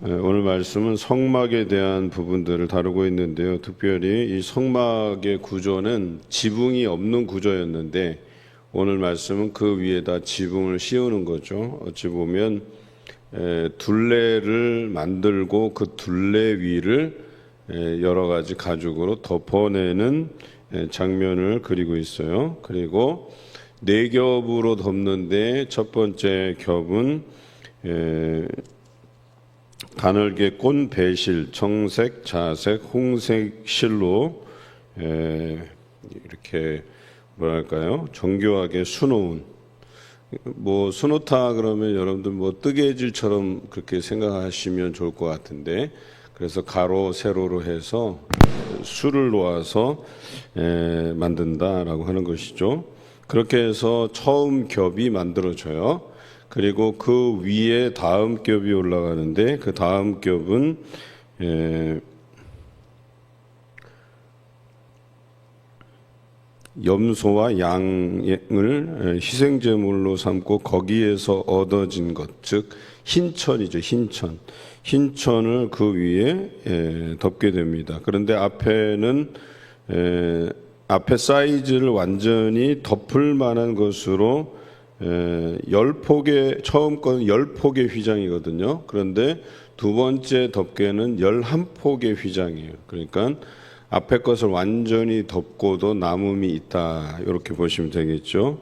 오늘 말씀은 성막에 대한 부분들을 다루고 있는데요. 특별히 이 성막의 구조는 지붕이 없는 구조였는데 오늘 말씀은 그 위에다 지붕을 씌우는 거죠. 어찌 보면 둘레를 만들고 그 둘레 위를 여러 가지 가죽으로 덮어내는 장면을 그리고 있어요. 그리고 네 겹으로 덮는데 첫 번째 겹은 가늘게 꼰 배실, 청색, 자색, 홍색 실로 이렇게 뭐랄까요? 정교하게 수놓은, 수놓다 그러면 여러분들 뜨개질처럼 그렇게 생각하시면 좋을 것 같은데, 그래서 가로 세로로 해서 수를 놓아서 만든다라고 하는 것이죠. 그렇게 해서 처음 겹이 만들어져요. 그리고 그 위에 다음 겹이 올라가는데 그 다음 겹은 염소와 양을 희생제물로 삼고 거기에서 얻어진 것, 즉 흰천이죠. 흰천을 그 위에 덮게 됩니다. 그런데 앞에 사이즈를 완전히 덮을 만한 것으로 10폭의, 처음 건 10폭의 휘장이거든요. 그런데 두 번째 덮개는 11폭의 휘장이에요. 그러니까 앞에 것을 완전히 덮고도 남음이 있다, 이렇게 보시면 되겠죠.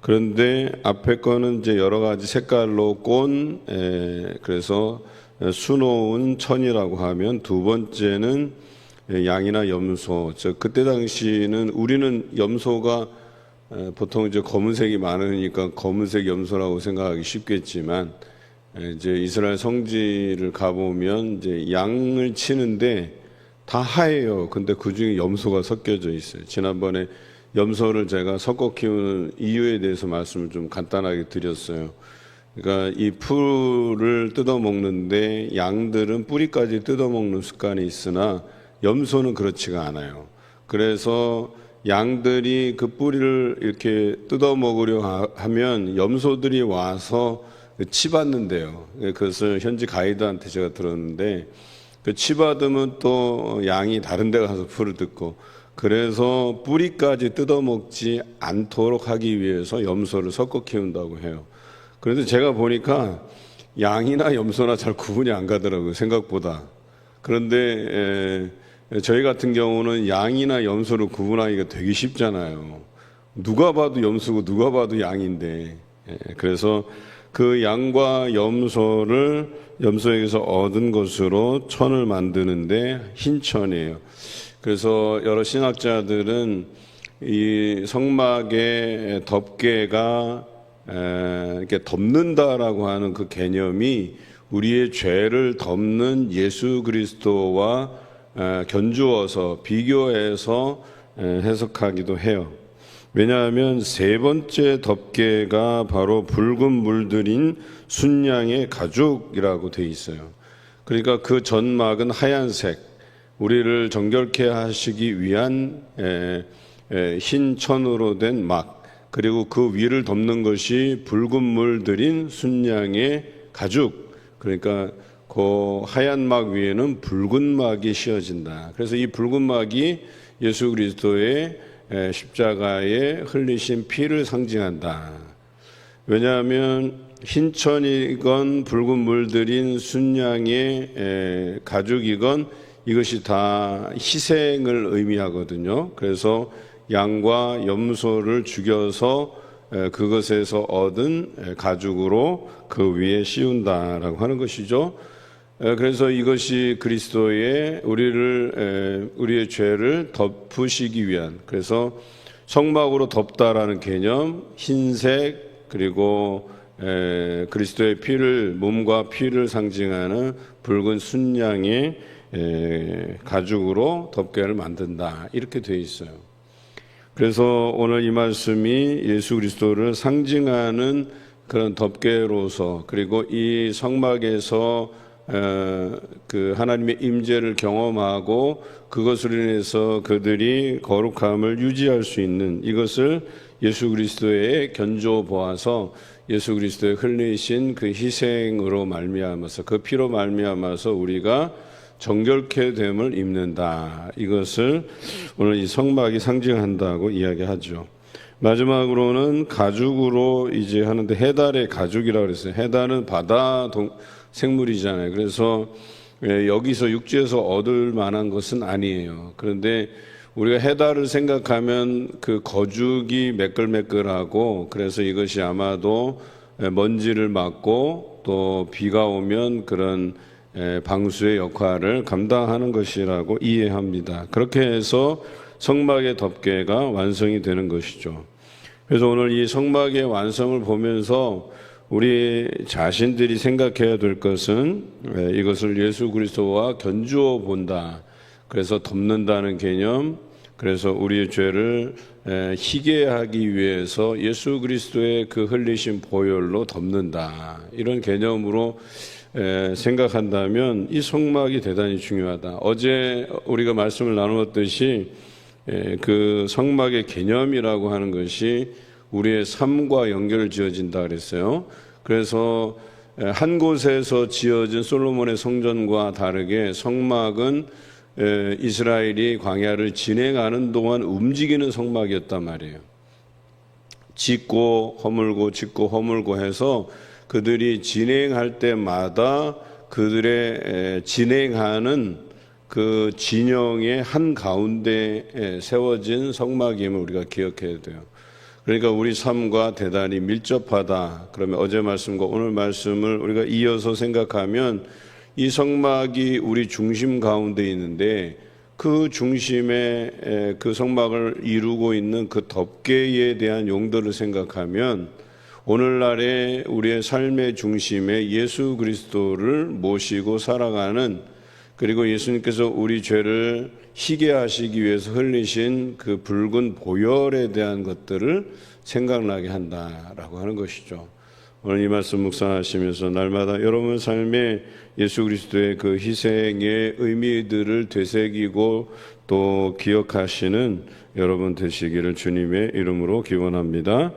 그런데 앞에 거는 이제 여러 가지 색깔로 그래서 수놓은 천이라고 하면, 두 번째는 양이나 염소. 그때 당시는 우리는 염소가 보통 이제 검은색이 많으니까 검은색 염소라고 생각하기 쉽겠지만, 이제 이스라엘 성지를 가보면 이제 양을 치는데 다 하얘요. 근데 그 중에 염소가 섞여져 있어요. 지난번에 염소를 제가 섞어 키우는 이유에 대해서 말씀을 좀 간단하게 드렸어요. 그러니까 이 풀을 뜯어 먹는데 양들은 뿌리까지 뜯어 먹는 습관이 있으나 염소는 그렇지가 않아요. 그래서 양들이 그 뿌리를 이렇게 뜯어 먹으려 하면 염소들이 와서 치받는데요. 그것을 현지 가이드한테 제가 들었는데, 그 치받으면 또 양이 다른 데 가서 풀을 뜯고, 그래서 뿌리까지 뜯어 먹지 않도록 하기 위해서 염소를 섞어 키운다고 해요. 그런데 제가 보니까 양이나 염소나 잘 구분이 안 가더라고요, 생각보다. 그런데 저희 같은 경우는 양이나 염소를 구분하기가 되게 쉽잖아요. 누가 봐도 염소고 누가 봐도 양인데, 그래서 그 양과 염소에게서 얻은 것으로 천을 만드는데 흰천이에요. 그래서 여러 신학자들은 이 성막의 덮개가 이렇게 덮는다라고 하는 그 개념이 우리의 죄를 덮는 예수 그리스도와 견주어서 비교해서 해석하기도 해요. 왜냐하면 세 번째 덮개가 바로 붉은 물들인 순양의 가죽이라고 되어 있어요. 그러니까 그 전막은 하얀색, 우리를 정결케 하시기 위한 흰 천으로 된 막, 그리고 그 위를 덮는 것이 붉은 물들인 순양의 가죽. 그러니까 그 하얀 막 위에는 붉은 막이 씌워진다. 그래서 이 붉은 막이 예수 그리스도의 십자가에 흘리신 피를 상징한다. 왜냐하면 흰천이건 붉은 물들인 순양의 가죽이건 이것이 다 희생을 의미하거든요. 그래서 양과 염소를 죽여서 그것에서 얻은 가죽으로 그 위에 씌운다라고 하는 것이죠. 그래서 이것이 그리스도의 우리의 죄를 덮으시기 위한, 그래서 성막으로 덮다라는 개념, 흰색, 그리고 그리스도의 피를, 몸과 피를 상징하는 붉은 순양의 가죽으로 덮개를 만든다, 이렇게 되어 있어요. 그래서 오늘 이 말씀이 예수 그리스도를 상징하는 그런 덮개로서, 그리고 이 성막에서 그 하나님의 임재를 경험하고 그것으로 인해서 그들이 거룩함을 유지할 수 있는, 이것을 예수 그리스도의 견조 보아서 예수 그리스도의 흘리신 그 희생으로 말미암아서 그 피로 말미암아서 우리가 정결케 됨을 입는다. 이것을 오늘 이 성막이 상징한다고 이야기하죠. 마지막으로는 가죽으로 이제 하는데 해달의 가죽이라고 그랬어요. 해달은 바다 생물이잖아요. 그래서 여기서 육지에서 얻을 만한 것은 아니에요. 그런데 우리가 해달을 생각하면 그 거죽이 매끌매끌하고 그래서 이것이 아마도 먼지를 막고 또 비가 오면 그런 방수의 역할을 감당하는 것이라고 이해합니다. 그렇게 해서 성막의 덮개가 완성이 되는 것이죠. 그래서 오늘 이 성막의 완성을 보면서 우리 자신들이 생각해야 될 것은 이것을 예수 그리스도와 견주어 본다. 그래서 덮는다는 개념, 그래서 우리의 죄를 희게 하기 위해서 예수 그리스도의 그 흘리신 보혈로 덮는다. 이런 개념으로 생각한다면 이 성막이 대단히 중요하다. 어제 우리가 말씀을 나누었듯이 그 성막의 개념이라고 하는 것이 우리의 삶과 연결 지어진다 그랬어요. 그래서 한 곳에서 지어진 솔로몬의 성전과 다르게 성막은 이스라엘이 광야를 진행하는 동안 움직이는 성막이었단 말이에요. 짓고 허물고 짓고 허물고 해서 그들이 진행할 때마다 그들의 진행하는 그 진영의 한 가운데 세워진 성막임을 우리가 기억해야 돼요. 그러니까 우리 삶과 대단히 밀접하다. 그러면 어제 말씀과 오늘 말씀을 우리가 이어서 생각하면 이 성막이 우리 중심 가운데 있는데 그 중심에 그 성막을 이루고 있는 그 덮개에 대한 용도를 생각하면 오늘날의 우리의 삶의 중심에 예수 그리스도를 모시고 살아가는, 그리고 예수님께서 우리 죄를 희게 하시기 위해서 흘리신 그 붉은 보혈에 대한 것들을 생각나게 한다라고 하는 것이죠. 오늘 이 말씀 묵상하시면서 날마다 여러분 삶에 예수 그리스도의 그 희생의 의미들을 되새기고 또 기억하시는 여러분 되시기를 주님의 이름으로 기원합니다.